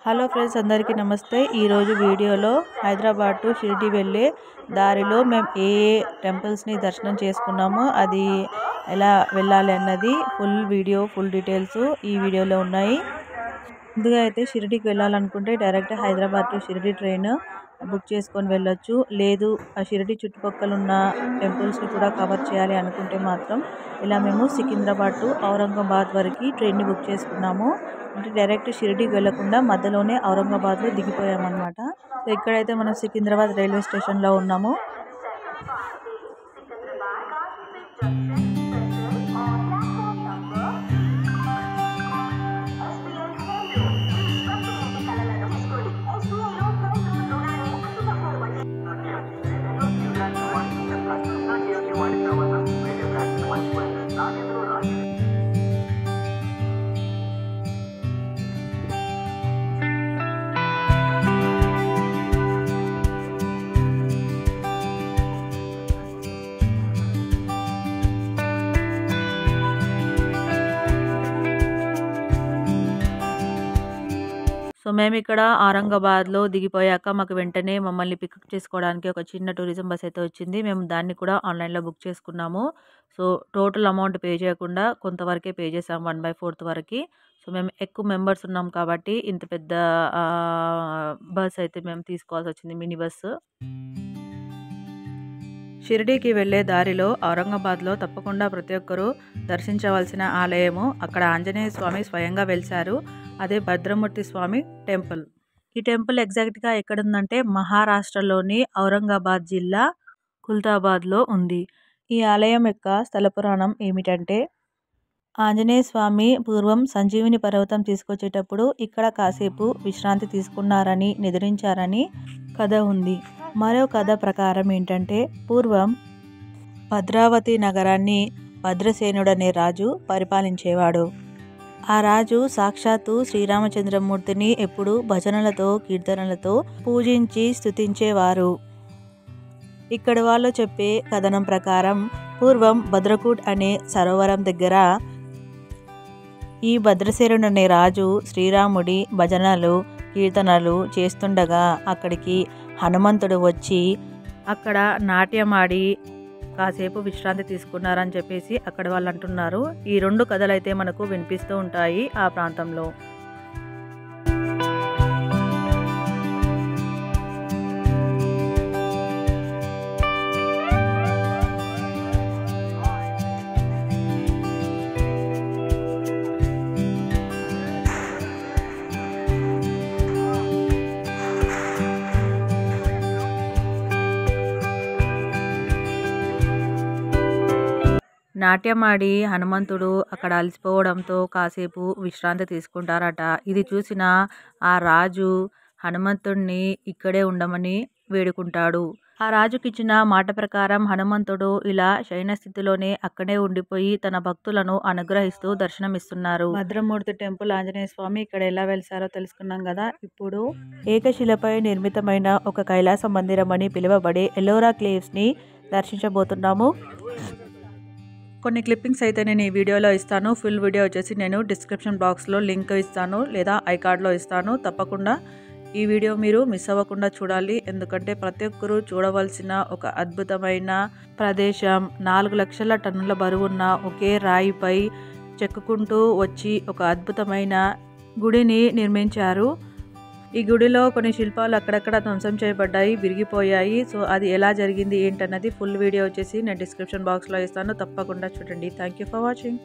Hello friends, అందరికీ నమస్తే. ఈరోజు వీడియోలో హైదరాబాద్ టు షిరిడి వెళ్ళే దారిలో మేము ఏ టెంపుల్స్ని దర్శనం చేసుకున్నామో అది ఎలా వెళ్ళాలి అన్నది ఫుల్ వీడియో, ఫుల్ డీటెయిల్స్ ఈ వీడియోలో ఉన్నాయి. ముందుగా అయితే షిరిడికి వెళ్ళాలనుకుంటే direct Hyderabad to Shirdi train book చేసుకొని వెళ్ళొచ్చు. లేదు ఆ షిరిడి చుట్టుపక్కల ఉన్న టెంపుల్స్ని కూడా కవర్ చేయాలి అనుకుంటే మాత్రం ఇలా మేము సికింద్రాబాద్ టు ఔరంగాబాద్ వరకు ట్రైన్ని బుక్ చేసుకున్నాము. అంటే డైరెక్ట్ షిరిడికి వెళ్లకుండా మధ్యలోనే ఔరంగాబాద్లో దిగిపోయామన్నమాట. సో ఇక్కడైతే మనం సికింద్రాబాద్ రైల్వే స్టేషన్లో ఉన్నాము. సో మేము ఇక్కడ ఔరంగాబాద్లో దిగిపోయాక మాకు వెంటనే మమ్మల్ని పికప్ చేసుకోవడానికి ఒక చిన్న టూరిజం బస్ అయితే వచ్చింది. మేము దాన్ని కూడా ఆన్లైన్లో బుక్ చేసుకున్నాము. సో టోటల్ అమౌంట్ పే చేయకుండా కొంతవరకే పే చేసాము, 1/4 వరకు. సో మేము ఎక్కువ మెంబర్స్ ఉన్నాం కాబట్టి ఇంత పెద్ద బస్ అయితే మేము తీసుకోవాల్సి వచ్చింది, మినీ బస్సు. షిరిడీకి వెళ్ళే దారిలో ఔరంగాబాద్లో తప్పకుండా ప్రతి ఒక్కరూ దర్శించవలసిన ఆలయము, అక్కడ ఆంజనేయ స్వామి స్వయంగా వెలిశారు, అదే భద్రమూర్తి స్వామి టెంపుల్. ఈ టెంపుల్ ఎగ్జాక్ట్గా ఎక్కడుందంటే మహారాష్ట్రలోని ఔరంగాబాద్ జిల్లా కుల్తాబాద్లో ఉంది. ఈ ఆలయం యొక్క స్థల పురాణం ఏమిటంటే, ఆంజనేయ స్వామి పూర్వం సంజీవిని పర్వతం తీసుకొచ్చేటప్పుడు ఇక్కడ కాసేపు విశ్రాంతి తీసుకున్నారని, నిద్రించారని కథ ఉంది. మరో కథ ప్రకారం ఏంటంటే, పూర్వం భద్రావతి నగరాన్ని భద్రసేనుడనే రాజు పరిపాలించేవాడు. ఆ రాజు సాక్షాత్తు శ్రీరామచంద్రమూర్తిని ఎప్పుడూ భజనలతో, కీర్తనలతో పూజించి స్తుతించేవారు. ఇక్కడ వాళ్ళు చెప్పే కథనం ప్రకారం పూర్వం భద్రకూట్ అనే సరోవరం దగ్గర ఈ భద్రసేనుడు అనే రాజు శ్రీరాముడి భజనలు, కీర్తనలు చేస్తుండగా అక్కడికి హనుమంతుడు వచ్చి అక్కడ నాట్యమాడి కాసేపు విశ్రాంతి తీసుకున్నారని చెప్పేసి అక్కడ వాళ్ళు అంటున్నారు. ఈ రెండు కథలు అయితే మనకు వినిపిస్తూ ఉంటాయి ఆ ప్రాంతంలో. నాట్యమాడి హనుమంతుడు అక్కడ అలసిపోవడంతో కాసేపు విశ్రాంతి తీసుకుంటారట. ఇది చూసిన ఆ రాజు హనుమంతుడిని ఇక్కడే ఉండమని వేడుకుంటాడు. ఆ రాజుకి ఇచ్చిన మాట ప్రకారం హనుమంతుడు ఇలా శయన స్థితిలోనే అక్కడే ఉండిపోయి తన భక్తులను అనుగ్రహిస్తూ దర్శనమిస్తున్నారు. భద్రమూర్తి టెంపుల్, ఆంజనేయ స్వామి ఇక్కడ ఎలా వెలిసారో తెలుసుకున్నాం కదా. ఇప్పుడు ఏకశిలపై నిర్మితమైన ఒక కైలాస మందిరం అని పిలువబడే ఎల్లోరా కేవ్స్ని దర్శించబోతున్నాము. కొన్ని క్లిప్పింగ్స్ అయితే నేను ఈ వీడియోలో ఇస్తాను. ఫుల్ వీడియో వచ్చేసి నేను డిస్క్రిప్షన్ బాక్స్లో లింక్ ఇస్తాను, లేదా ఐకార్డ్లో ఇస్తాను. తప్పకుండా ఈ వీడియో మీరు మిస్ అవ్వకుండా చూడాలి. ఎందుకంటే ప్రతి ఒక్కరూ చూడవలసిన ఒక అద్భుతమైన ప్రదేశం. 4 లక్షల టన్నుల బరువున్న ఒకే రాయిపై చెక్కుకుంటూ వచ్చి ఒక అద్భుతమైన గుడిని నిర్మించారు. ఈ గుడిలో కొన్ని శిల్పాలు అక్కడక్కడ ధ్వంసం చేయబడ్డాయి, విరిగిపోయాయి. సో అది ఎలా జరిగింది ఏంటన్నది ఫుల్ వీడియో వచ్చేసి నేను డిస్క్రిప్షన్ బాక్స్లో ఇస్తాను. తప్పకుండా చూడండి. Thank you for watching.